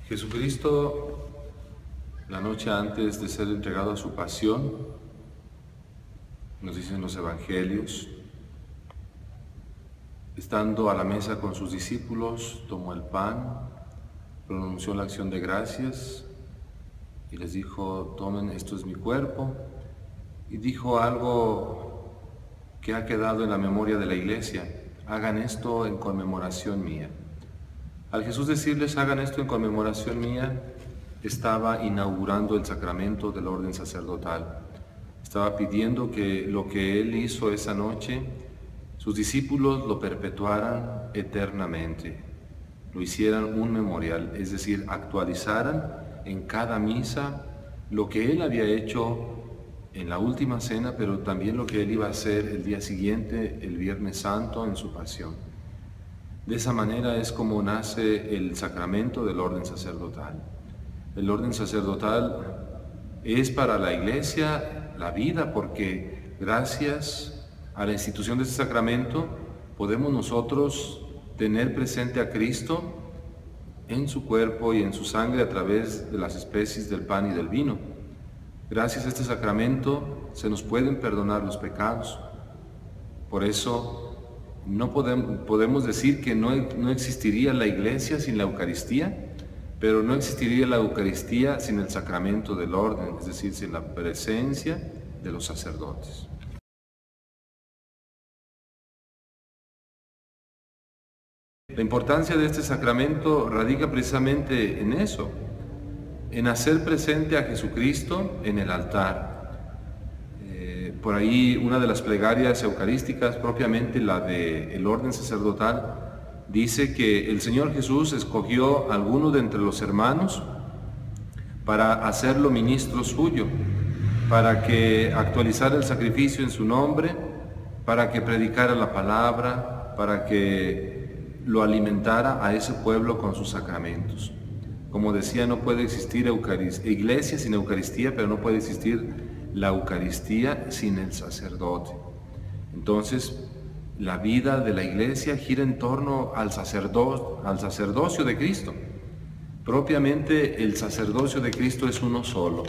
Jesucristo, la noche antes de ser entregado a su pasión, nos dicen los evangelios, estando a la mesa con sus discípulos, tomó el pan, pronunció la acción de gracias y les dijo: tomen, esto es mi cuerpo, y dijo algo que ha quedado en la memoria de la iglesia: hagan esto en conmemoración mía. Al Jesús decirles hagan esto en conmemoración mía, estaba inaugurando el sacramento del orden sacerdotal. Estaba pidiendo que lo que Él hizo esa noche, sus discípulos lo perpetuaran eternamente, lo hicieran un memorial, es decir, actualizaran en cada misa lo que Él había hecho en la última cena, pero también lo que Él iba a hacer el día siguiente, el Viernes Santo, en su pasión. De esa manera es como nace el sacramento del orden sacerdotal. El orden sacerdotal es para la Iglesia la vida, porque gracias a la institución de este sacramento podemos nosotros tener presente a Cristo en su cuerpo y en su sangre a través de las especies del pan y del vino. Gracias a este sacramento se nos pueden perdonar los pecados. Por eso no podemos decir que no existiría la Iglesia sin la Eucaristía, pero no existiría la Eucaristía sin el sacramento del orden, es decir, sin la presencia de los sacerdotes. La importancia de este sacramento radica precisamente en eso, en hacer presente a Jesucristo en el altar. Por ahí una de las plegarias eucarísticas, propiamente la del orden sacerdotal, dice que el Señor Jesús escogió a alguno de entre los hermanos para hacerlo ministro suyo, para que actualizara el sacrificio en su nombre, para que predicara la palabra, para que lo alimentara a ese pueblo con sus sacramentos. Como decía, no puede existir iglesia sin Eucaristía, pero no puede existir la Eucaristía sin el sacerdote. Entonces, la vida de la Iglesia gira en torno al sacerdocio de Cristo. Propiamente el sacerdocio de Cristo es uno solo,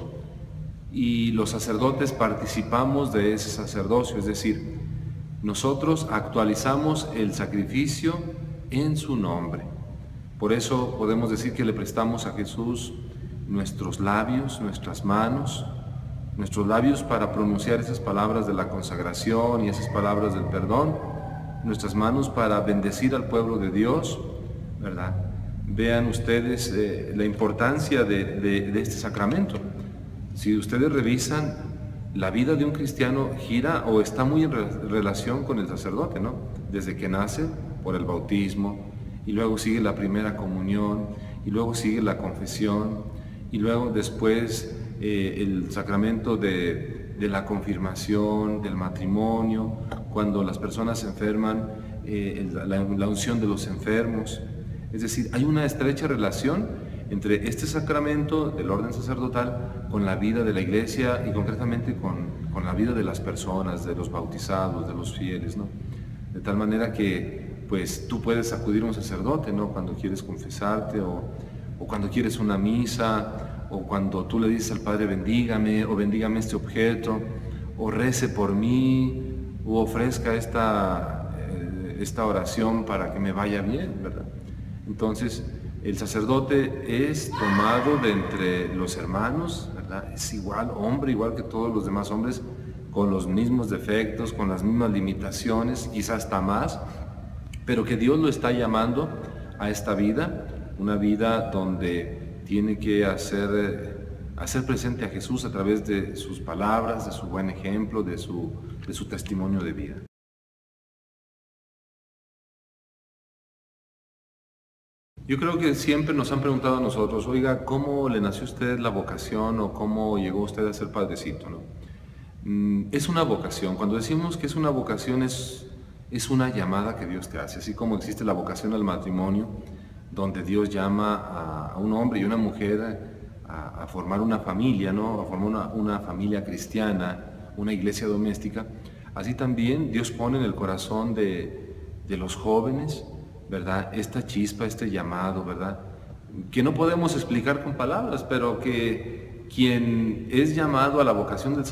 y los sacerdotes participamos de ese sacerdocio, es decir, nosotros actualizamos el sacrificio en su nombre. Por eso podemos decir que le prestamos a Jesús nuestros labios, nuestras manos, nuestros labios para pronunciar esas palabras de la consagración y esas palabras del perdón, nuestras manos para bendecir al pueblo de Dios, ¿verdad? Vean ustedes la importancia de este sacramento. Si ustedes revisan, la vida de un cristiano gira o está muy en relación con el sacerdote, ¿no? Desde que nace, por el bautismo, y luego sigue la primera comunión, y luego sigue la confesión, y luego después el sacramento de la confirmación, del matrimonio, cuando las personas se enferman, la unción de los enfermos. Es decir, hay una estrecha relación entre este sacramento del orden sacerdotal con la vida de la Iglesia y concretamente con la vida de las personas, de los bautizados, de los fieles, ¿no? De tal manera que pues tú puedes acudir a un sacerdote, ¿no? Cuando quieres confesarte o cuando quieres una misa, o cuando tú le dices al Padre bendígame, o bendígame este objeto, o rece por mí, o ofrezca esta oración para que me vaya bien, ¿verdad? Entonces, el sacerdote es tomado de entre los hermanos, ¿verdad? Es igual, hombre, igual que todos los demás hombres, con los mismos defectos, con las mismas limitaciones, quizás hasta más, pero que Dios lo está llamando a esta vida, una vida donde tiene que hacer presente a Jesús a través de sus palabras, de su buen ejemplo, de su testimonio de vida. Yo creo que siempre nos han preguntado a nosotros: oiga, ¿cómo le nació a usted la vocación o cómo llegó usted a ser padrecito, ¿no? Es una vocación. Cuando decimos que es una vocación, es una llamada que Dios te hace, así como existe la vocación al matrimonio, donde Dios llama a un hombre y una mujer a formar una familia, ¿no? A formar una familia cristiana, una iglesia doméstica. Así también Dios pone en el corazón de los jóvenes, ¿verdad? Esta chispa, este llamado, ¿verdad? que no podemos explicar con palabras, pero que quien es llamado a la vocación del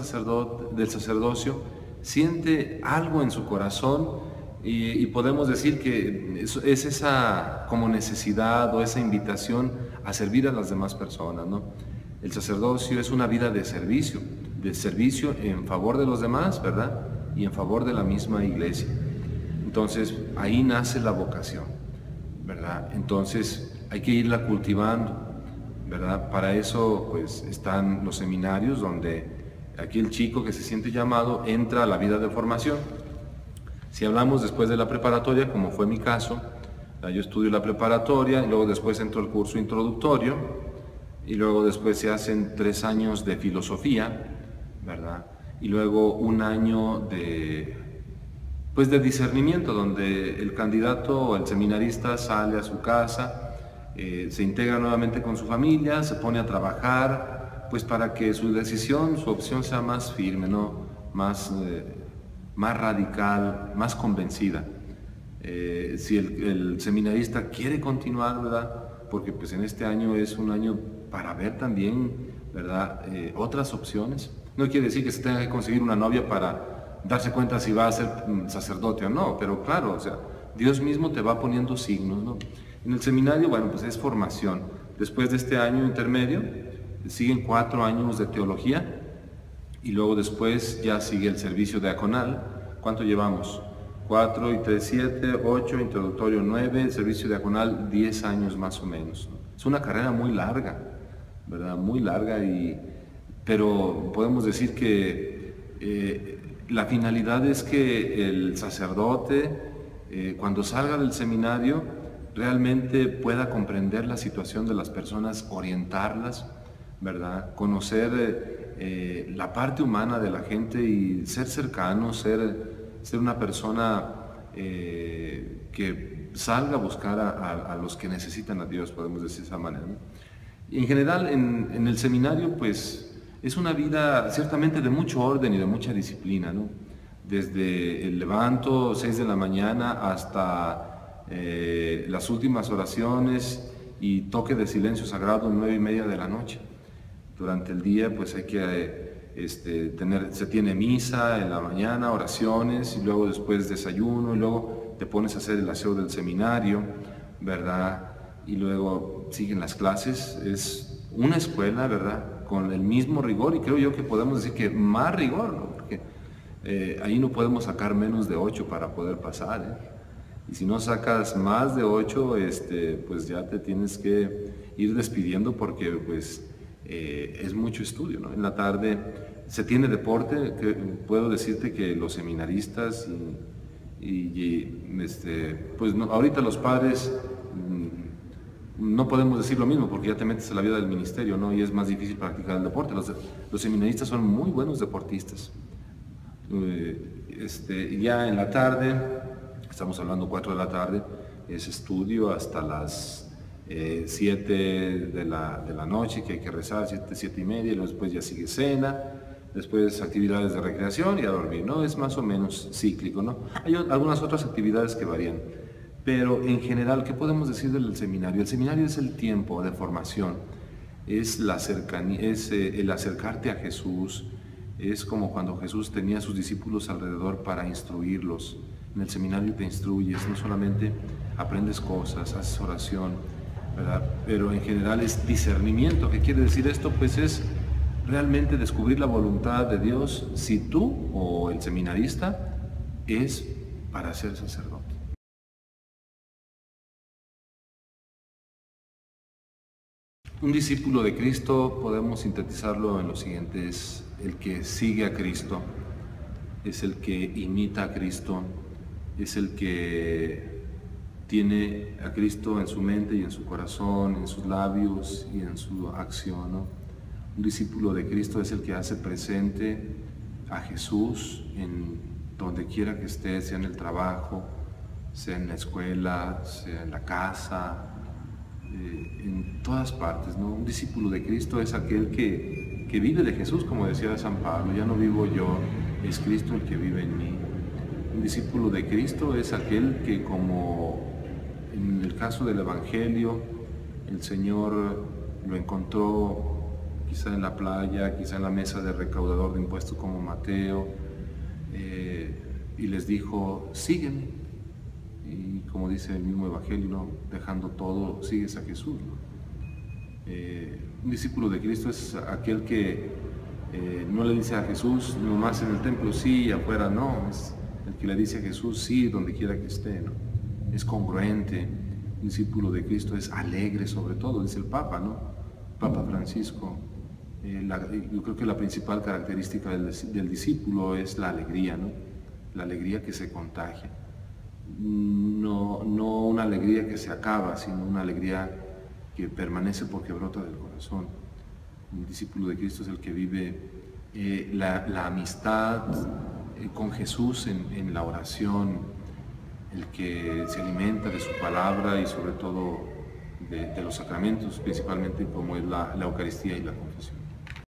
sacerdocio siente algo en su corazón y podemos decir que es esa como necesidad o esa invitación a servir a las demás personas, ¿no? El sacerdocio es una vida de servicio en favor de los demás, ¿verdad? Y en favor de la misma iglesia. Entonces, ahí nace la vocación, ¿verdad? Entonces, hay que irla cultivando, ¿verdad? Para eso, pues, están los seminarios donde aquí el chico que se siente llamado entra a la vida de formación. Si hablamos después de la preparatoria, como fue mi caso, yo estudio la preparatoria y luego después entro al curso introductorio y luego después se hacen 3 años de filosofía, ¿verdad? Y luego 1 año de discernimiento, donde el candidato o el seminarista sale a su casa, se integra nuevamente con su familia, se pone a trabajar, pues para que su decisión, su opción sea más firme, ¿no? Más radical, más convencida. Si el seminarista quiere continuar, ¿verdad? Porque pues en este año es un año para ver también, ¿verdad? Otras opciones. No quiere decir que se tenga que conseguir una novia para darse cuenta si va a ser sacerdote o no, pero claro, o sea, Dios mismo te va poniendo signos, ¿no? En el seminario, bueno, pues es formación. Después de este año intermedio, siguen 4 años de teología y luego después ya sigue el servicio diaconal. ¿Cuánto llevamos? 4 y 3, 7, 8, introductorio 9, el servicio diaconal 10 años más o menos, ¿no? Es una carrera muy larga, ¿verdad? Muy larga, pero podemos decir que la finalidad es que el sacerdote, cuando salga del seminario, realmente pueda comprender la situación de las personas, orientarlas, ¿verdad? Conocer la parte humana de la gente y ser cercano, ser una persona que salga a buscar a los que necesitan a Dios, podemos decir de esa manera, ¿no? Y en general, en el seminario, pues, es una vida ciertamente de mucho orden y de mucha disciplina, ¿no? Desde el levanto, 6 de la mañana, hasta las últimas oraciones y toque de silencio sagrado, 9:30 de la noche. Durante el día, pues hay que se tiene misa en la mañana, oraciones, y luego después desayuno, y luego te pones a hacer el aseo del seminario, ¿verdad? Y luego siguen las clases. Es una escuela, ¿verdad? Con el mismo rigor, y creo yo que podemos decir que más rigor, ¿no? Porque ahí no podemos sacar menos de 8 para poder pasar, ¿eh? Y si no sacas más de 8, pues ya te tienes que ir despidiendo porque pues es mucho estudio, ¿no? En la tarde se tiene deporte, que puedo decirte que los seminaristas pues no, ahorita los padres no podemos decir lo mismo porque ya te metes a la vida del ministerio, ¿no? Y es más difícil practicar el deporte. Los seminaristas son muy buenos deportistas. Ya en la tarde, estamos hablando 4 de la tarde, es estudio hasta las 7 de la noche, que hay que rezar, 7:30, y después ya sigue cena, después actividades de recreación y a dormir, ¿no? Es más o menos cíclico, ¿no? Hay algunas otras actividades que varían, pero en general, ¿qué podemos decir del seminario? El seminario es el tiempo de formación, es la cercanía, es el acercarte a Jesús, es como cuando Jesús tenía a sus discípulos alrededor para instruirlos. En el seminario te instruyes, no solamente aprendes cosas, haces oración, ¿verdad? Pero en general es discernimiento. ¿Qué quiere decir esto? Pues es realmente descubrir la voluntad de Dios si tú o el seminarista es para ser sacerdote. Un discípulo de Cristo podemos sintetizarlo en lo siguiente: es el que sigue a Cristo, es el que imita a Cristo, es el que tiene a Cristo en su mente y en su corazón, en sus labios y en su acción, ¿no? Un discípulo de Cristo es el que hace presente a Jesús en donde quiera que esté, sea en el trabajo, sea en la escuela, sea en la casa, en todas partes, ¿no? Un discípulo de Cristo es aquel que vive de Jesús, como decía San Pablo: ya no vivo yo, es Cristo el que vive en mí. Un discípulo de Cristo es aquel que, como en el caso del Evangelio, el Señor lo encontró quizá en la playa, quizá en la mesa del recaudador de impuestos como Mateo, y les dijo, sígueme. Y como dice el mismo Evangelio, dejando todo, sigues a Jesús, ¿no? Un discípulo de Cristo es aquel que no le dice a Jesús nomás en el templo sí y afuera no, es el que le dice a Jesús sí donde quiera que esté, ¿no? Es congruente. Un discípulo de Cristo es alegre sobre todo, dice el Papa, ¿no? Papa Francisco. Yo creo que la principal característica del discípulo es la alegría, ¿no? La alegría que se contagia. No una alegría que se acaba, sino una alegría que permanece porque brota del corazón. El discípulo de Cristo es el que vive la amistad con Jesús en la oración, el que se alimenta de su palabra y sobre todo de los sacramentos, principalmente como es la Eucaristía y la confesión.